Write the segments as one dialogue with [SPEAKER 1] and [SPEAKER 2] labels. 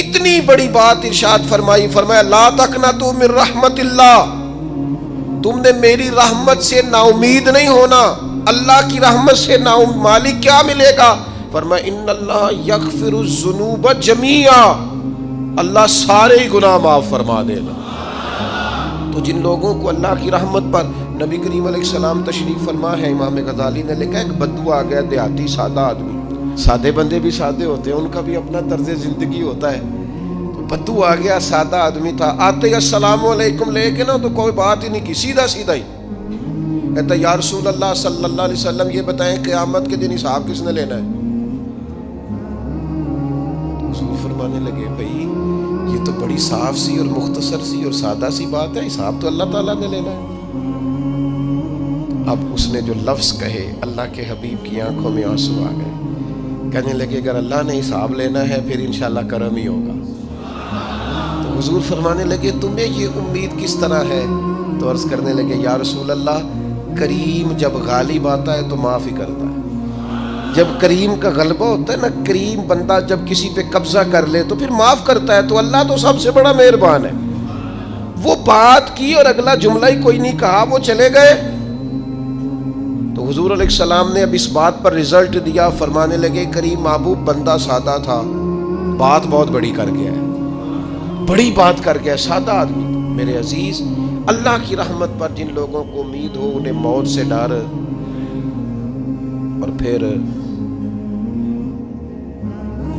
[SPEAKER 1] کتنی بڑی بات ارشاد فرمائی، فرمایا لا تقنطوا من رحمت اللہ، تم نے میری رحمت سے نا امید نہیں ہونا۔ اللہ کی رحمت سے نا مالک کیا ملے گا؟ فرمایا ان اللہ یغفر الذنوب جمیعا، اللہ سارے گناہ معاف فرما دے گا۔ تو جن لوگوں کو اللہ کی رحمت پر نبی کریم علیہ السلام تشریف فرما ہے، امام غزالی نے لکھا ایک بدو آ گیا، دیہاتی سادہ آدمی، سادے بندے بھی سادے ہوتے ہیں، ان کا بھی اپنا طرز زندگی ہوتا ہے۔ تو بدو آ گیا، سادہ آدمی تھا، آتے ہی السلام علیکم لے کے نا تو کوئی بات ہی نہیں کی، سیدھا سیدھا ہی کہتا یا رسول اللہ صلی اللہ علیہ وسلم یہ بتائیں قیامت کے دن حساب کس نے لینا ہے؟ تو حضور فرمانے لگے بھائی یہ تو بڑی صاف سی اور مختصر سی اور سادہ سی بات ہے، حساب تو اللہ تعالیٰ نے لینا ہے۔ اب اس نے جو لفظ کہے اللہ کے حبیب کی آنکھوں میں آنسو آ گئے، کہنے لگے اگر اللہ نے حساب لینا ہے پھر انشاءاللہ کرم ہی ہوگا۔ تو حضور فرمانے لگے تمہیں یہ امید کس طرح ہے؟ تو عرض کرنے لگے یا رسول اللہ کریم جب غالب آتا ہے تو معاف ہی کرتا ہے۔ جب کریم کا غلبہ ہوتا ہے نا، کریم بندہ جب کسی پہ قبضہ کر لے تو پھر معاف کرتا ہے، تو اللہ تو سب سے بڑا مہربان ہے۔ وہ بات کی اور اگلا جملہ ہی کوئی نہیں کہا، وہ چلے گئے۔ تو حضور علیہ السلام نے اب اس بات پر رزلٹ دیا، فرمانے لگے کریم محبوب بندہ سادہ تھا، بات بہت بڑی کر گیا ہے، بڑی بات کر گیا، سادہ آدمی۔ میرے عزیز، اللہ کی رحمت پر جن لوگوں کو امید ہو، انہیں موت سے ڈر اور پھر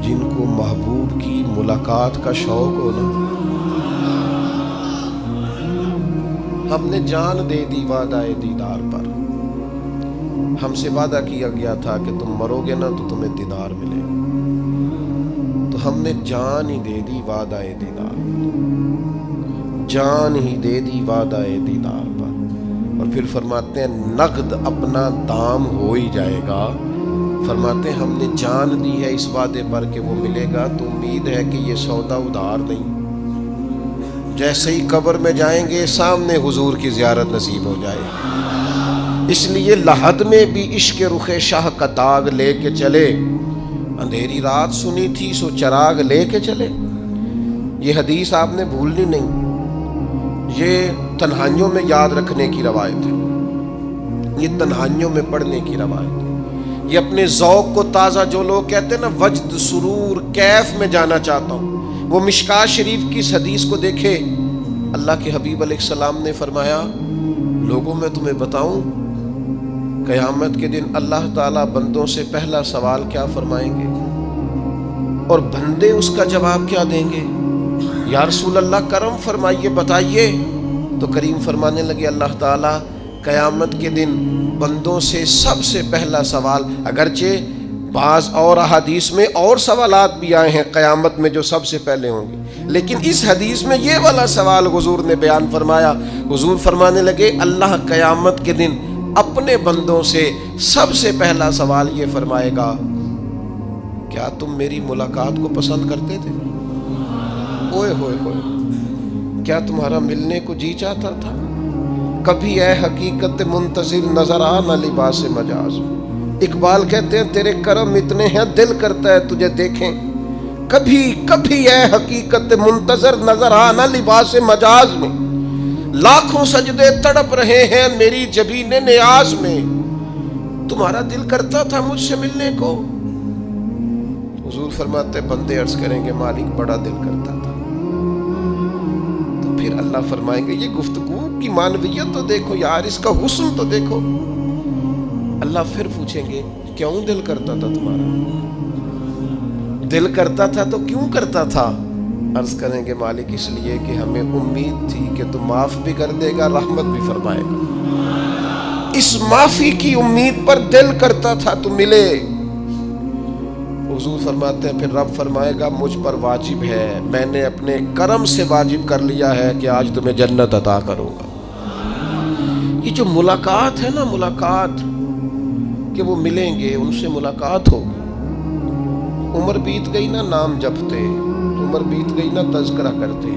[SPEAKER 1] جن کو محبوب کی ملاقات کا شوق ہو نا، ہم نے جان دے دی وعدہ دیدار پر، ہم سے وعدہ کیا گیا تھا کہ تم مرو گے نا تو تمہیں دیدار ملے گا، تو ہم نے جان ہی دے دی وعدہ دیدار پر، جان ہی دے دی وعدہ دیدار پر۔ اور پھر فرماتے ہیں نقد اپنا دام ہو ہی جائے گا، فرماتے ہیں ہم نے جان دی ہے اس وعدے پر کہ وہ ملے گا، تو امید ہے کہ یہ سودا ادھار نہیں، جیسے ہی قبر میں جائیں گے سامنے حضور کی زیارت نصیب ہو جائے گی۔ اس لیے لحد میں بھی عشق رخ شاہ کا داغ لے کے چلے، اندھیری رات سنی تھی سو چراغ لے کے چلے۔ یہ حدیث آپ نے بھولنی نہیں، یہ تنہائیوں میں یاد رکھنے کی روایت ہے، یہ تنہائیوں میں پڑھنے کی روایت ہے۔ یہ اپنے ذوق کو تازہ، جو لوگ کہتے ہیں نا وجد سرور کیف میں جانا چاہتا ہوں، وہ مشکات شریف کی اس حدیث کو دیکھے۔ اللہ کے حبیب علیہ السلام نے فرمایا لوگوں میں تمہیں بتاؤں قیامت کے دن اللہ تعالیٰ بندوں سے پہلا سوال کیا فرمائیں گے اور بندے اس کا جواب کیا دیں گے؟ یا رسول اللہ کرم فرمائیے، بتائیے۔ تو کریم فرمانے لگے اللہ تعالیٰ قیامت کے دن بندوں سے سب سے پہلا سوال، اگرچہ بعض اور احادیث میں اور سوالات بھی آئے ہیں قیامت میں جو سب سے پہلے ہوں گے، لیکن اس حدیث میں یہ والا سوال حضور نے بیان فرمایا۔ حضور فرمانے لگے اللہ قیامت کے دن اپنے بندوں سے سب سے پہلا سوال یہ فرمائے گا کیا تم میری ملاقات کو پسند کرتے تھے؟ اوئے ہوئے ہوئے، کیا تمہارا ملنے کو جی چاہتا تھا؟ کبھی اے حقیقت منتظر نظر آ نہ لباس مجاز۔ اقبال کہتے ہیں تیرے کرم اتنے ہیں دل کرتا ہے تجھے دیکھیں، کبھی کبھی اے حقیقت منتظر نظر آ نہ لباس مجاز میں، لاکھوں سجدے تڑپ رہے ہیں میری جبین نیاز میں، تمہارا دل کرتا تھا مجھ سے ملنے کو؟ حضور فرماتے بندے عرض کریں گے مالک بڑا دل کرتا تھا۔ تو پھر اللہ فرمائیں گے یہ گفتگو کی معنویت تو دیکھو یار، اس کا حسن تو دیکھو۔ اللہ پھر پوچھیں گے کیوں دل کرتا تھا تمہارا؟ دل کرتا تھا تو کیوں کرتا تھا؟ عرض کریں گے مالک اس لیے کہ ہمیں امید تھی کہ تو معاف بھی کر دے گا، رحمت بھی فرمائے گا، اس معافی کی امید پر دل کرتا تھا تو ملے۔ حضور فرماتے ہیں پھر رب فرمائے گا مجھ پر واجب ہے، میں نے اپنے کرم سے واجب کر لیا ہے کہ آج تمہیں جنت عطا کروں گا۔ یہ جو ملاقات ہے نا، ملاقات کہ وہ ملیں گے، ان سے ملاقات ہوگی۔ عمر بیت گئی نا نام جپتے، عمر بیت گئی نا تذکرہ کرتے،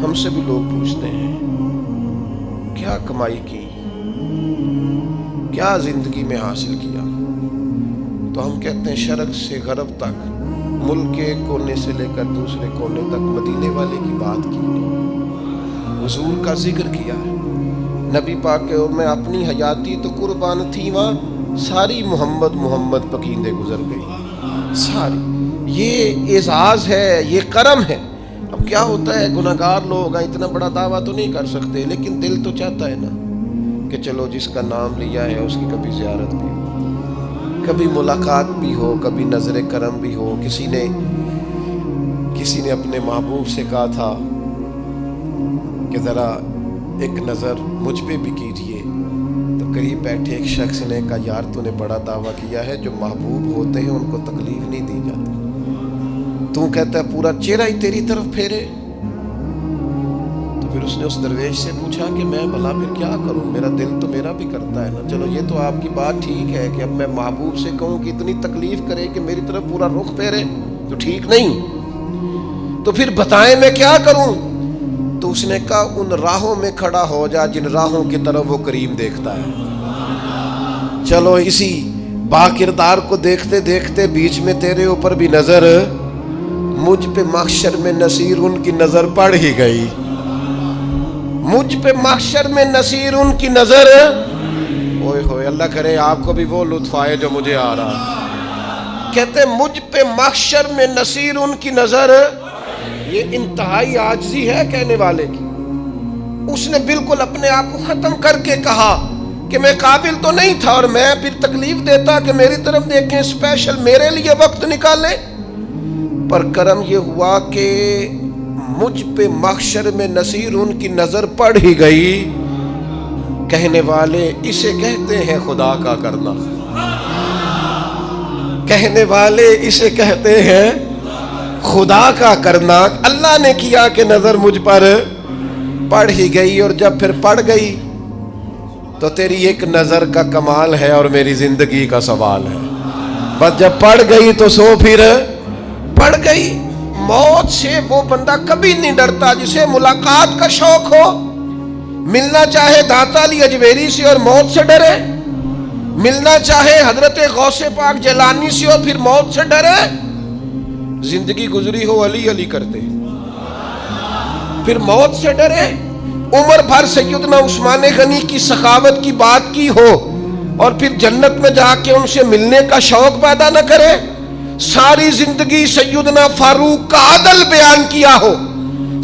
[SPEAKER 1] ہم سے بھی لوگ پوچھتے ہیں کیا کمائی کی، کیا زندگی میں حاصل کیا، تو ہم کہتے ہیں شرق سے غرب تک ملک کے کونے سے لے کر دوسرے کونے تک مدینے والے کی بات کی ہے، حضور کا ذکر کیا ہے۔ نبی پاک کے میں اپنی حیاتی تو قربان تھی، وہاں ساری محمد محمد پکیندے گزر گئی ساری۔ یہ اعزاز ہے، یہ کرم ہے۔ اب کیا ہوتا ہے، گناہگار لوگ ہیں، اتنا بڑا دعویٰ تو نہیں کر سکتے، لیکن دل تو چاہتا ہے نا کہ چلو جس کا نام لیا ہے اس کی کبھی زیارت بھی ہو، کبھی ملاقات بھی ہو، کبھی نظر کرم بھی ہو۔ کسی نے اپنے محبوب سے کہا تھا کہ ذرا ایک نظر مجھ پہ بھی کیجئے، تو قریب بیٹھے ایک شخص نے کہا یار تو نے بڑا دعویٰ کیا ہے، جو محبوب ہوتے ہیں ان کو تکلیف نہیں دی جاتی، تو کہتا ہے پورا چہرہ ہی تیری طرف پھیرے۔ تو پھر اس نے اس درویش سے پوچھا کہ میں بھلا پھر کیا کروں، میرا دل تو میرا بھی کرتا ہے نا۔ چلو یہ تو آپ کی بات ٹھیک ہے کہ اب میں محبوب سے کہوں کہ اتنی تکلیف کرے کہ میری طرف پورا رخ پھیرے تو ٹھیک نہیں، تو پھر بتائیں میں کیا کروں؟ تو اس نے کہا ان راہوں میں کھڑا ہو جا جن راہوں کی طرف وہ کریم دیکھتا ہے۔ چلو اسی با کردار کو دیکھتے دیکھتے بیچ میں تیرے اوپر بھی نظر، مجھ پہ محشر میں نصیر ان کی نظر پڑ ہی گئی، مجھ پہ محشر میں نصیر ان کی نظر۔ اوئے ہوئے، اللہ کرے آپ کو بھی وہ لطف آئے جو مجھے آ رہا۔ کہتے مجھ پہ محشر میں نصیر ان کی نظر، یہ انتہائی عاجزی ہے کہنے والے کی۔ اس نے بالکل اپنے آپ کو ختم کر کے کہا کہ میں قابل تو نہیں تھا، اور میں پھر تکلیف دیتا کہ میری طرف دیکھیں، اسپیشل میرے لیے وقت نکالیں۔ پر کرم یہ ہوا کہ مجھ پہ محشر میں نصیر ان کی نظر پڑ ہی گئی۔ کہنے والے اسے کہتے ہیں خدا کا کرنا، کہنے والے اسے کہتے ہیں خدا کا کرنا۔ اللہ نے کیا کہ نظر مجھ پر پڑ ہی گئی، اور جب پھر پڑ گئی تو تیری ایک نظر کا کمال ہے اور میری زندگی کا سوال ہے۔ بس جب پڑ گئی تو سو پھر پڑ گئی۔ موت سے وہ بندہ کبھی نہیں ڈرتا جسے ملاقات کا شوق ہو، ملنا چاہے داتا علی اجویری سے اور موت سے ڈرے، ملنا چاہے حضرت غوث پاک جیلانی سے اور پھر موت سے ڈرے۔ زندگی گزری ہو علی علی کرتے پھر موت سے ڈرے، عمر بھر سیدنا عثمان غنی کی سخاوت کی بات کی ہو اور پھر جنت میں جا کے ان سے ملنے کا شوق پیدا نہ کرے، ساری زندگی سیدنا فاروق کا عدل بیان کیا ہو،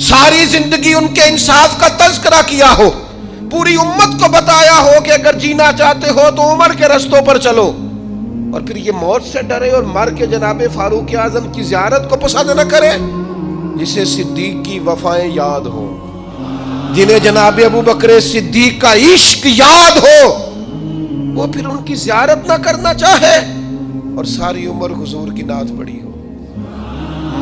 [SPEAKER 1] ساری زندگی ان کے انصاف کا تذکرہ کیا ہو، پوری امت کو بتایا ہو کہ اگر جینا چاہتے ہو تو عمر کے رستوں پر چلو، اور پھر یہ موت سے ڈرے اور مر کے جناب فاروق اعظم کی زیارت کو پسند نہ کرے۔ جسے صدیق کی وفائیں یاد ہو، جنہیں جناب ابو بکر صدیق کا عشق یاد ہو، وہ پھر ان کی زیارت نہ کرنا چاہے اور ساری عمر حضور کی نعت پڑھی ہو۔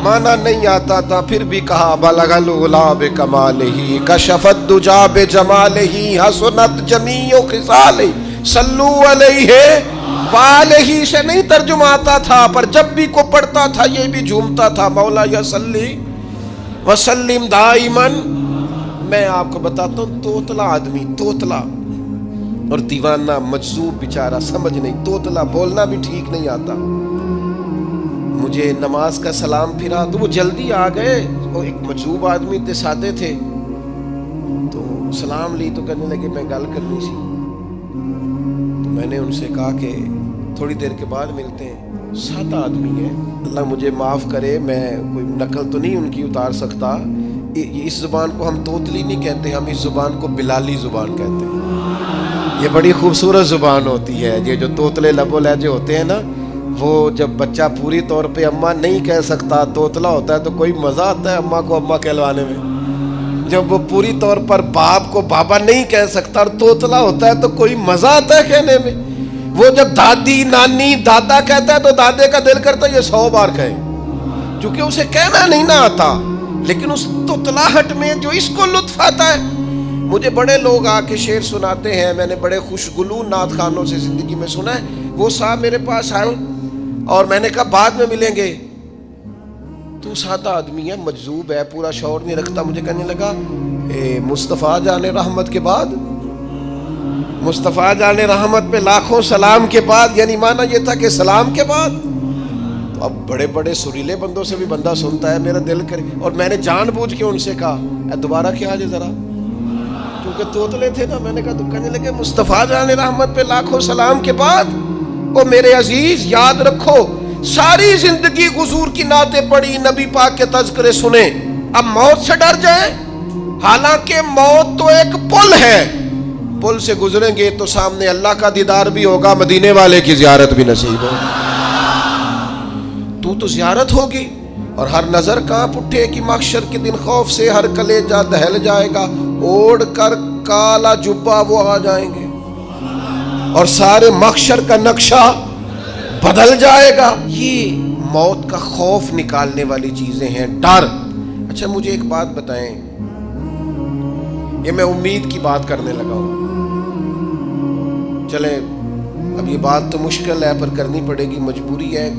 [SPEAKER 1] مانا نہیں آتا تھا پھر بھی کہا بلغ العلا بکمالہ کشف الدجا بجمالہ حسنت جمیع خصالہ صلو علیہ والہ سے نہیں ترجمہ آتا تھا، پر جب بھی کو پڑھتا تھا یہ بھی جھومتا تھا، مولا یا صلی وسلم دائماً۔ میں آپ کو بتاتا ہوں، توتلا آدمی، توتلا اور دیوانہ مجذوب بیچارہ، سمجھ نہیں، توتلا بولنا بھی ٹھیک نہیں آتا۔ مجھے نماز کا سلام پھرا تو وہ جلدی آ گئے، وہ ایک مجذوب آدمی تھے، سادے تھے، تو سلام لی تو کہنے لگے میں گل کرنی سی، تو میں نے ان سے کہا کہ تھوڑی دیر کے بعد ملتے ہیں۔ سادہ آدمی ہے، اللہ مجھے معاف کرے، میں کوئی نقل تو نہیں ان کی اتار سکتا، اس زبان کو ہم توتلی نہیں کہتے، ہم اس زبان کو بلالی زبان کہتے ہیں۔ یہ بڑی خوبصورت زبان ہوتی ہے، یہ جو توتلے لب و لہجے ہوتے ہیں نا، وہ جب بچہ پوری طور پہ اماں نہیں کہہ سکتا، توتلا ہوتا ہے تو کوئی مزہ آتا ہے اماں کو اماں کہلوانے میں۔ جب وہ پوری طور پر باپ کو بابا نہیں کہہ سکتا اور توتلا ہوتا ہے تو کوئی مزہ آتا ہے کہنے میں۔ وہ جب دادی نانی دادا کہتا ہے تو دادے کا دل کرتا ہے یہ 100 بار کہے، چونکہ اسے کہنا نہیں نہ آتا، لیکن اس توتلاہٹ میں جو اس کو لطف آتا ہے۔ مجھے بڑے لوگ آ کے شعر سناتے ہیں، میں نے بڑے خوشگلو نعت خانوں سے زندگی میں سنا ہے، وہ صاحب میرے پاس آئے اور میں نے کہا بعد میں ملیں گے، تو سادہ آدمی ہے، مجذوب ہے، پورا شعور نہیں رکھتا، مجھے کہنے لگا مصطفیٰ جان رحمت کے بعد، مصطفیٰ جان رحمت پہ لاکھوں سلام کے بعد، یعنی معنی یہ تھا کہ سلام کے بعد، تو تو اب بڑے بڑے سریلے بندوں سے بھی بندہ سنتا ہے میرا دل کرے، اور میں نے جان بوجھ کے ان سے کہا اے دوبارہ کیا جائے ذرا، کیونکہ توتلے تھے نا. میں نے کہا تو کہنے لگے مصطفیٰ جان رحمت پہ لاکھوں سلام کے بعد او میرے عزیز یاد رکھو ساری زندگی حضور کی نعتیں پڑھی، نبی پاک کے تذکرے سنے، اب موت سے ڈر جائیں؟ حالانکہ موت تو ایک پل ہے، پل سے گزریں گے تو سامنے اللہ کا دیدار بھی ہوگا، مدینے والے کی زیارت بھی نصیب ہوگی. تو زیارت ہوگی اور ہر نظر کانپ اٹھے کہ محشر کے دن خوف سے ہر کلیجہ دہل جائے گا، اوڑھ کر کالا جبہ وہ آ جائیں گے اور سارے محشر کا نقشہ بدل جائے گا. یہ موت کا خوف نکالنے والی چیزیں ہیں، ڈر. اچھا مجھے ایک بات بتائیں، یہ میں امید کی بات کرنے لگا ہوں، چلیں اب یہ بات تو مشکل ہے پر کرنی پڑے گی، مجبوری ہے.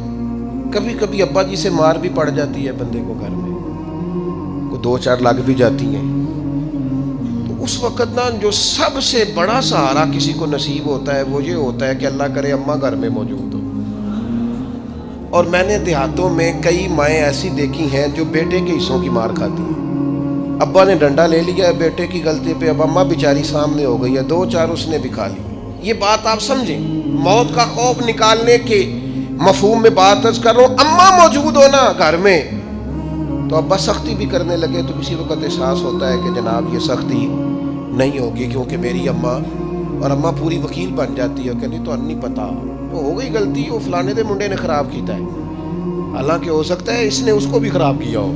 [SPEAKER 1] کبھی کبھی ابا جی سے مار بھی پڑ جاتی ہے بندے کو، گھر میں کو 2-4 لگ بھی جاتی ہیں، تو اس وقت نا جو سب سے بڑا سہارا کسی کو نصیب ہوتا ہے وہ یہ ہوتا ہے کہ اللہ کرے اماں گھر میں موجود ہو. اور میں نے دیہاتوں میں کئی مائیں ایسی دیکھی ہیں جو بیٹے کے حصوں کی مار کھاتی ہیں. ابا نے ڈنڈا لے لیا ہے بیٹے کی غلطی پہ، اب اماں بیچاری سامنے ہو گئی ہے، 2-4 اس نے بھی کھا لی. یہ بات آپ سمجھیں، موت کا خوف نکالنے کے مفہوم میں بات عرض کر رہا ہوں. اماں موجود ہو نا گھر میں تو ابا سختی بھی کرنے لگے تو کسی وقت احساس ہوتا ہے کہ جناب یہ سختی نہیں ہوگی کیونکہ میری اماں، اور اماں پوری وکیل بن جاتی ہے، کہنی تو نہیں پتا تو ہو گئی غلطی، وہ فلانے دے منڈے نے خراب کیتا ہے، حالانکہ ہو سکتا ہے اس نے اس کو بھی خراب کیا ہو،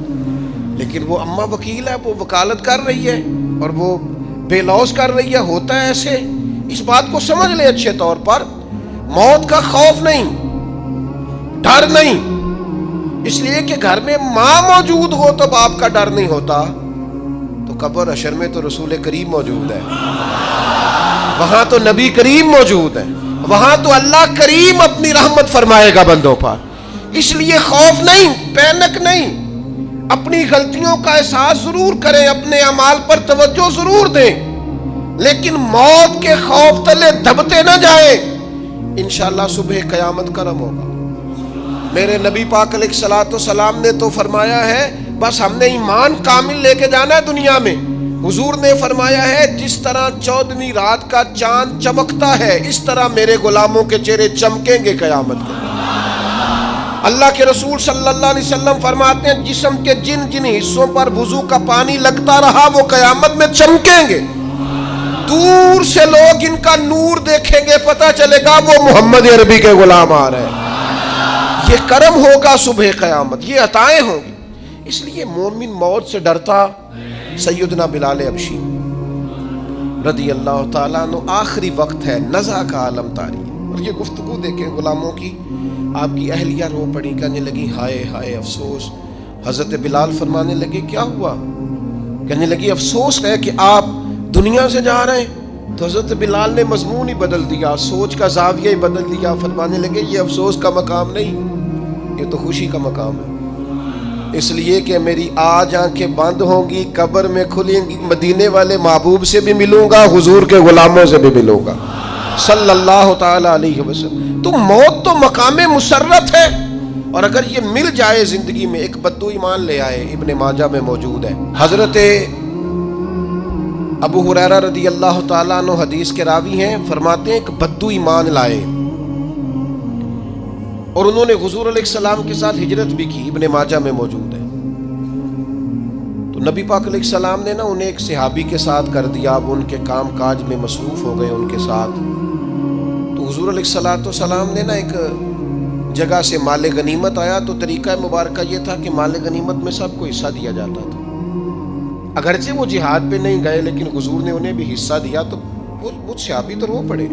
[SPEAKER 1] لیکن وہ اماں وکیل ہے، وہ وکالت کر رہی ہے اور وہ بے لوث کر رہی ہے. ہوتا ہے ایسے، اس بات کو سمجھ لے اچھے طور پر. موت کا خوف نہیں، ڈر نہیں، اس لیے کہ گھر میں ماں موجود ہو تو باپ کا ڈر نہیں ہوتا. تو قبر حشر میں تو رسول کریم موجود ہے، وہاں تو نبی کریم موجود ہے، وہاں تو اللہ کریم اپنی رحمت فرمائے گا بندوں پر. اس لیے خوف نہیں، پینک نہیں، اپنی غلطیوں کا احساس ضرور کریں، اپنے اعمال پر توجہ ضرور دیں، لیکن موت کے خوف تلے دبتے نہ جائیں. انشاءاللہ صبح قیامت کرم ہوگا. میرے نبی پاک علیہ الصلوۃ والسلام نے تو فرمایا ہے بس ہم نے ایمان کامل لے کے جانا ہے دنیا میں. حضور نے فرمایا ہے جس طرح 14ویں رات کا چاند چمکتا ہے اس طرح میرے غلاموں کے چہرے چمکیں گے قیامت کے. اللہ کے رسول صلی اللہ علیہ وسلم فرماتے ہیں جسم کے جن جن حصوں پر وضو کا پانی لگتا رہا وہ قیامت میں چمکیں گے. دور سے لوگ ان کا نور دیکھیں گے، پتہ چلے گا وہ محمد عربی کے غلام آ رہے ہیں. یہ کرم ہوگا صبح قیامت، یہ عطائیں ہوں گی. اس لیے مومن موت سے ڈرتا. سیدنا بلال حبشی رضی اللہ تعالیٰ عنہ، آخری وقت ہے، نزع کا عالم طاری ہے، اور یہ گفتگو دیکھیں غلاموں کی. آپ کی اہلیہ رو پڑی، کہنے لگی ہائے ہائے افسوس. حضرت بلال فرمانے لگے کیا ہوا؟ کہنے لگی افسوس ہے کہ آپ دنیا سے جا رہے ہیں. تو حضرت بلال نے مضمون ہی بدل دیا، سوچ کا زاویہ ہی بدل دیا. فرمانے لگے یہ افسوس کا مقام نہیں، یہ تو خوشی کا مقام ہے. اس لیے کہ میری آج آنکھیں بند ہوں گی، قبر میں کھلیں گی، مدینے والے محبوب سے بھی ملوں گا، حضور کے غلاموں سے بھی ملوں گا صلی اللہ تعالی علیہ وسلم. تو موت تو مقام مسرت ہے، اور اگر یہ مل جائے زندگی میں. ایک بدو ایمان لے آئے، ابن ماجہ میں موجود ہے. حضرت ابو ہریرہ رضی اللہ تعالیٰ عنہ حدیث کے راوی ہیں، فرماتے ہیں ایک بدو ایمان لائے اور انہوں نے حضور علیہ السلام کے ساتھ ہجرت بھی کی. ابن ماجہ میں موجود ہے. تو نبی پاک علیہ السلام نے نا انہیں ایک صحابی کے ساتھ کر دیا. اب ان کے کام کاج میں مصروف ہو گئے ان کے ساتھ. تو حضور علیہ السلام نے نا ایک جگہ سے مال غنیمت آیا، تو طریقہ مبارکہ یہ تھا کہ مال غنیمت میں سب کو حصہ دیا جاتا تھا. اگرچہ وہ جہاد پہ نہیں گئے لیکن حضور نے انہیں بھی حصہ دیا. تو وہ صحابی تو رو پڑے،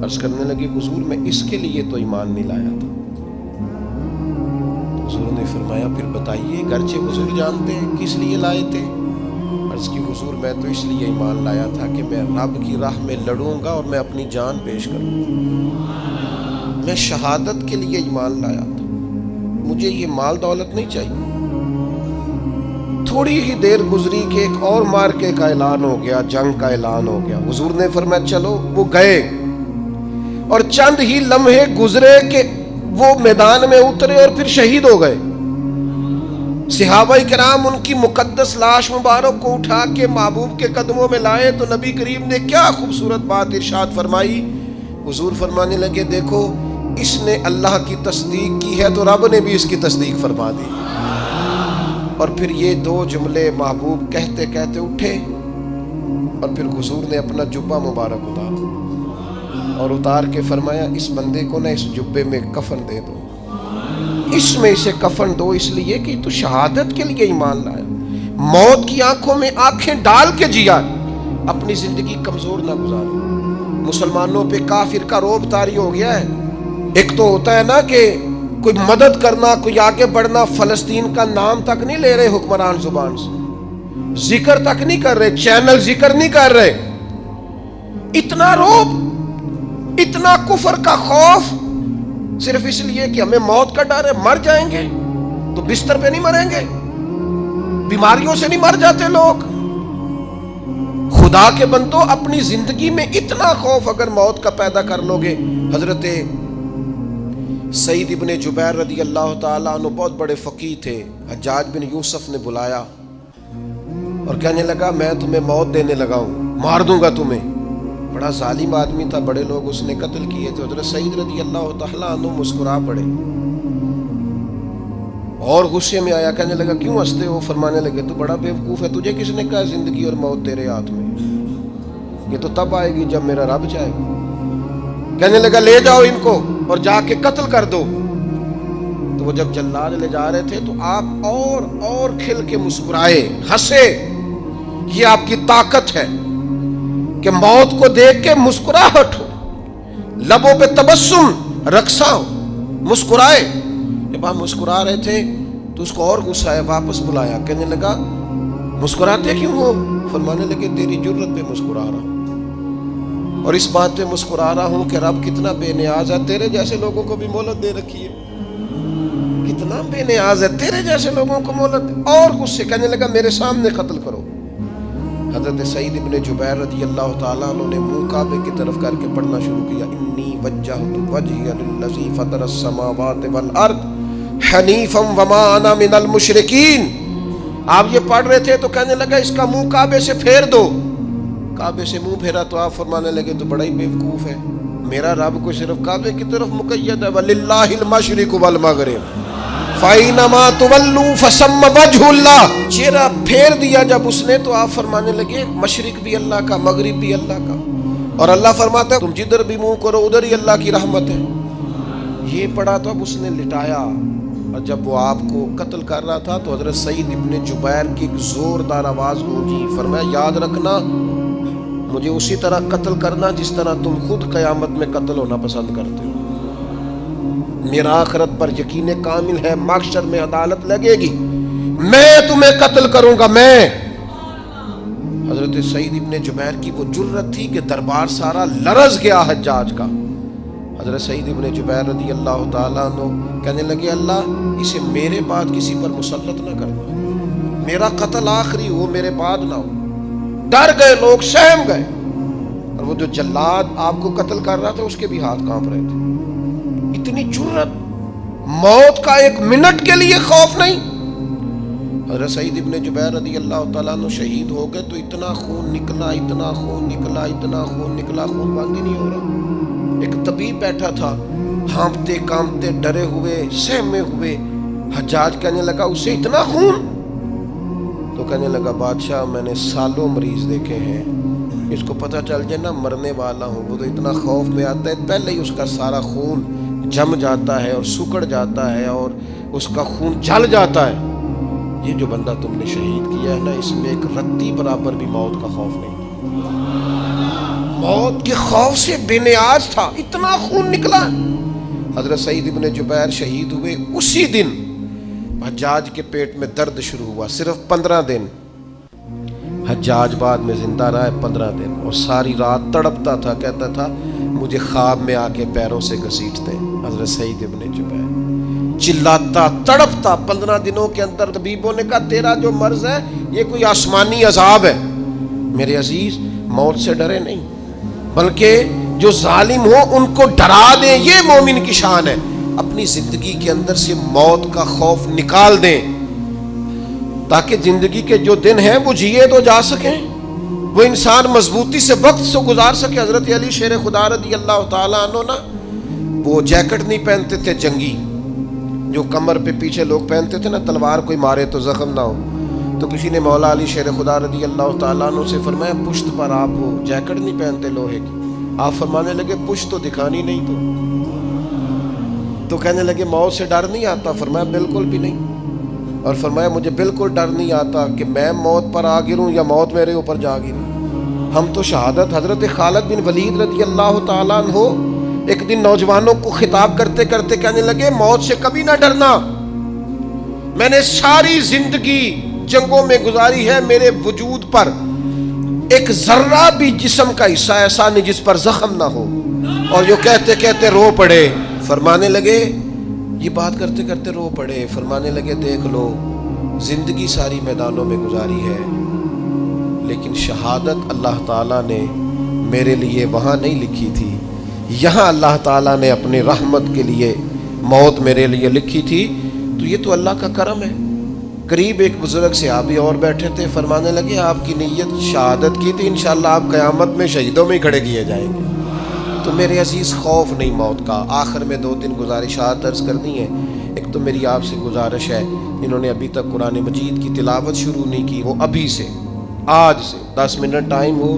[SPEAKER 1] عرض کرنے لگے حضور میں اس کے لیے تو ایمان نہیں لایا تھا. حضور نے فرمایا پھر بتائیے. گرچہ حضور جانتے ہیں کس لیے لائے تھے. عرض کی حضور میں تو اس لیے ایمان لایا تھا کہ میں رب کی راہ میں لڑوں گا اور میں اپنی جان پیش کروں گا. میں شہادت کے لیے ایمان لایا تھا، مجھے یہ مال دولت نہیں چاہیے. تھوڑی ہی دیر گزری کہ ایک اور مارکے کا اعلان ہو گیا، جنگ کا اعلان ہو گیا. حضور نے فرمایا چلو. وہ گئے اور چند ہی لمحے گزرے کہ وہ میدان میں اترے اور پھر شہید ہو گئے. صحابہ کرام ان کی مقدس لاش مبارک کو اٹھا کے محبوب کے قدموں میں لائے تو نبی کریم نے کیا خوبصورت بات ارشاد فرمائی. حضور فرمانے لگے دیکھو اس نے اللہ کی تصدیق کی ہے تو رب نے بھی اس کی تصدیق فرما دی. اور پھر یہ دو جملے محبوب کہتے کہتے اٹھے اور پھر حضور نے اپنا جبہ مبارک اتارا اور اتار کے فرمایا اس بندے کو نہ اس جبے میں کفن دے دو, اس میں اسے کفن دو, اس لیے کہ تو شہادت کے لیے ایمان لایا, موت کی آنکھوں میں آنکھیں ڈال کے جیا, اپنی زندگی کمزور نہ گزاری. مسلمانوں پہ کافر کا رعب طاری ہو گیا ہے. ایک تو ہوتا ہے نا کہ کوئی مدد کرنا, کوئی آگے بڑھنا, فلسطین کا نام تک نہیں لے رہے حکمران زبان سے, ذکر تک نہیں کر رہے, چینل ذکر نہیں کر رہے. اتنا رعب, اتنا کفر کا خوف, صرف اس لیے کہ ہمیں موت کا ڈر ہے, مر جائیں گے تو بستر پہ نہیں مریں گے, بیماریوں سے نہیں مر جاتے لوگ. خدا کے بندو اپنی زندگی میں اتنا خوف اگر موت کا پیدا کر لو گے. حضرت سعید ابن جبیر رضی اللہ تعالیٰ عنہ بہت بڑے فقیہ تھے. حجاج بن یوسف نے بلایا اور کہنے لگا میں تمہیں موت دینے لگا ہوں, مار دوں گا تمہیں. بڑا ظالم آدمی تھا, بڑے لوگ اس نے قتل کیے تھے. حضرت سعید رضی اللہ تعالیٰ عنہ مسکرا پڑے اور غصے میں آیا, کہنے لگا کیوں ہنستے ہو؟ فرمانے لگے تو بڑا بیوقوف ہے, تجھے کس نے کہا زندگی اور موت تیرے ہاتھ میں, یہ تو تب آئے گی جب میرا رب چاہے گا. کہنے لگا لے جاؤ ان کو اور جا کے قتل کر دو. تو وہ جب جلاد لے جا رہے تھے تو آپ اور کھل کے مسکرائے, ہنسے. یہ آپ کی طاقت ہے کہ موت کو دیکھ کے مسکراہٹ ہو, لبوں پہ تبسم رقصہ ہو, مسکرائے. جب آپ مسکرا رہے تھے تو اس کو اور غصہ آیا, واپس بلایا. کہنے لگا مسکراتے کیوں ہو؟ فرمانے لگے تیری جرت پہ مسکرا رہا ہوں اور اس بات پہ مسکرا رہا ہوں کہ رب کتنا بے نیاز ہے, تیرے جیسے لوگوں کو بھی مہلت دے رکھی ہے. کتنا بے نیاز ہے, تیرے جیسے لوگوں کو مہلت. اور غصے, کہنے لگا میرے سامنے قتل کرو. حضرت سعید ابن جبیر رضی اللہ تعالیٰ عنہ نے منہ کعبے کی طرف کر کے پڑھنا شروع کیا, انی وجہت وجہی للذی فطر السماوات والارض حنیفا وما انا من المشرکین. آپ یہ پڑھ رہے تھے تو کہنے لگا اس کا منہ کعبے سے پھیر دو. کعبے سے منہ پھیرا تو آپ فرمانے لگے تو بڑا ہی بیوقوف ہے, میرا رب کو صرف کعبے کی طرف مقید ہے, وَلِلَّهِ الْمَشْرِقُ وَالْمَغْرِبُ فَأَيْنَمَا تُوَلُّوا فَثَمَّ وَجْهُ اللَّهِ. چہرہ پھیر دیا جب اس نے تو آپ فرمانے لگے مشرق بھی اللہ کا, مغرب بھی اللہ کا. اور اللہ فرماتا ہے تم جدھر بھی منہ کرو ادھر ہی اللہ کی رحمت ہے. یہ پڑھا تو اب اس نے لٹایا, اور جب وہ آپ کو قتل کر رہا تھا تو حضرت سعید ابن جبیر کی ایک زوردار آواز گونجی. فرمایا یاد رکھنا مجھے اسی طرح قتل کرنا جس طرح تم خود قیامت میں قتل ہونا پسند کرتے ہو. میرا آخرت پر یقین کامل ہے, محشر میں عدالت لگے گی, میں تمہیں قتل کروں گا میں. حضرت سعید ابن جبیر کی وہ جرت تھی کہ دربار سارا لرز گیا حجاج کا. حضرت سعید ابن جبیر رضی اللہ تعالیٰ عنہ کہنے لگے اللہ اسے میرے بعد کسی پر مسلط نہ کرنا, میرا قتل آخری ہو, میرے بعد نہ ہو. ڈر گئے لوگ, سہم گئے. اور وہ جو جلاد آپ کو قتل کر رہا تھا اس کے بھی ہاتھ کانپ رہے تھے. اتنی جرت, موت کا ایک منٹ کے لیے خوف نہیں. حضرت سعید ابن جبیر رضی اللہ تعالیٰ عنہ شہید ہو گئے تو اتنا خون نکلا, اتنا خون نکلا, اتنا خون نکلا, خون بند ہی نہیں ہو رہا. ایک طبیب بیٹھا تھا, ہانپتے کانپتے ڈرے ہوئے سہمے ہوئے. حجاج کہنے لگا اس سے اتنا خون؟ تو کہنے لگا بادشاہ میں نے سالوں مریض دیکھے ہیں, اس کو پتہ چل جائے نا مرنے والا ہوں وہ تو اتنا خوف میں آتا ہے پہلے ہی اس کا سارا خون جم جاتا ہے اور سکڑ جاتا ہے اور اس کا خون جل جاتا ہے. یہ جو بندہ تم نے شہید کیا ہے نا اس میں ایک رتی برابر بھی موت کا خوف نہیں تھا, موت کے خوف سے بے نیاز تھا, اتنا خون نکلا. حضرت سعید ابن جبیر شہید ہوئے اسی دن حجاج کے پیٹ میں درد شروع ہوا. صرف 15 دن حجاج بعد میں زندہ رہا ہے, 15 دن, اور ساری رات تڑپتا تھا, کہتا تھا مجھے خواب میں آ کے پیروں سے گھسیٹتے. حضرت سعید ابن جبیر چلاتا تڑپتا 15 دنوں کے اندر. طبیبوں نے کہا تیرا جو مرض ہے یہ کوئی آسمانی عذاب ہے. میرے عزیز موت سے ڈرے نہیں بلکہ جو ظالم ہو ان کو ڈرا دیں, یہ مومن کی شان ہے. اپنی زندگی کے اندر سے موت کا خوف نکال دیں، تاکہ زندگی کے جو دن ہیں وہ جیے تو جا سکیں، وہ انسان مضبوطی سے وقت سے گزار سکے۔ حضرت علی شیر خدا رضی اللہ تعالیٰ عنہ نا وہ جیکٹ نہیں پہنتے تھے جنگی، جو کمر پہ پیچھے لوگ پہنتے تھے نا، تلوار کوئی مارے تو زخم نہ ہو۔ تو کسی نے مولا علی شیر خدا رضی اللہ تعالیٰ عنہ سے فرمایا پشت پر آپ وہ جیکٹ نہیں پہنتے لوہے کی؟ آپ فرمانے لگے پشت تو دکھانی نہیں تو کہنے لگے موت سے ڈر نہیں آتا؟ فرمایا بالکل بھی نہیں، اور فرمایا مجھے بالکل ڈر نہیں آتا کہ میں موت پر آ گروں یا موت میرے اوپر جا گرے۔ ہم تو شہادت حضرت خالد بن ولید رضی اللہ تعالیٰ عنہ ایک دن نوجوانوں کو خطاب کرتے کرتے کہنے لگے موت سے کبھی نہ ڈرنا، میں نے ساری زندگی جنگوں میں گزاری ہے، میرے وجود پر ایک ذرہ بھی جسم کا حصہ ایسا نہیں جس پر زخم نہ ہو۔ اور جو کہتے کہتے رو پڑے، فرمانے لگے یہ بات کرتے کرتے رو پڑے، فرمانے لگے دیکھ لو زندگی ساری میدانوں میں گزاری ہے، لیکن شہادت اللہ تعالیٰ نے میرے لیے وہاں نہیں لکھی تھی، یہاں اللہ تعالیٰ نے اپنی رحمت کے لیے موت میرے لیے لکھی تھی۔ تو یہ تو اللہ کا کرم ہے۔ قریب ایک بزرگ صحابی اور بیٹھے تھے، فرمانے لگے آپ کی نیت شہادت کی تھی، انشاءاللہ آپ قیامت میں شہیدوں میں ہی کھڑے کیے جائیں گے۔ تو میرے عزیز خوف نہیں موت کا۔ آخر میں 2-3 گزارشات عرض کرنی ہے۔ ایک تو میری آپ سے گزارش ہے، انہوں نے ابھی تک قرآن مجید کی تلاوت شروع نہیں کی، وہ ابھی سے آج سے 10 منٹ ٹائم ہو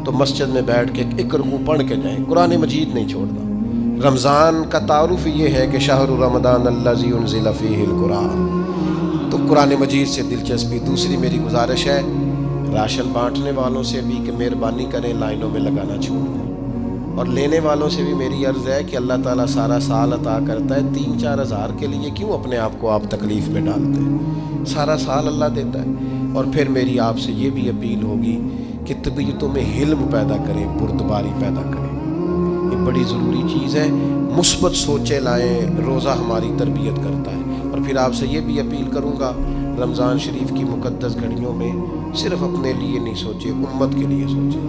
[SPEAKER 1] تو مسجد میں بیٹھ کے ایک رکوع پڑھ کے جائیں، قرآن مجید نہیں چھوڑنا۔ رمضان کا تعارف یہ ہے کہ شہر رمضان الذی انزل فیہ القرآن، تو قرآن مجید سے دلچسپی۔ دوسری میری گزارش ہے راشن بانٹنے والوں سے بھی کہ مہربانی کریں لائنوں میں لگانا چھوڑ دیں، اور لینے والوں سے بھی میری عرض ہے کہ اللہ تعالیٰ سارا سال عطا کرتا ہے، 3-4 ہزار کے لیے کیوں اپنے آپ کو آپ تکلیف میں ڈالتے ہیں؟ سارا سال اللہ دیتا ہے۔ اور پھر میری آپ سے یہ بھی اپیل ہوگی کہ طبیعتوں میں حلم پیدا کریں، بردباری پیدا کریں، یہ بڑی ضروری چیز ہے۔ مثبت سوچیں لائیں، روزہ ہماری تربیت کرتا ہے۔ اور پھر آپ سے یہ بھی اپیل کروں گا رمضان شریف کی مقدس گھڑیوں میں صرف اپنے لیے نہیں سوچیں، امت کے لیے سوچیں،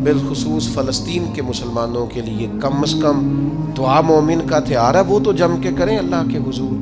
[SPEAKER 1] بالخصوص فلسطین کے مسلمانوں کے لیے کم از کم دعا مومن کا ہتھیار ہے، وہ تو جم کے کریں اللہ کے حضور۔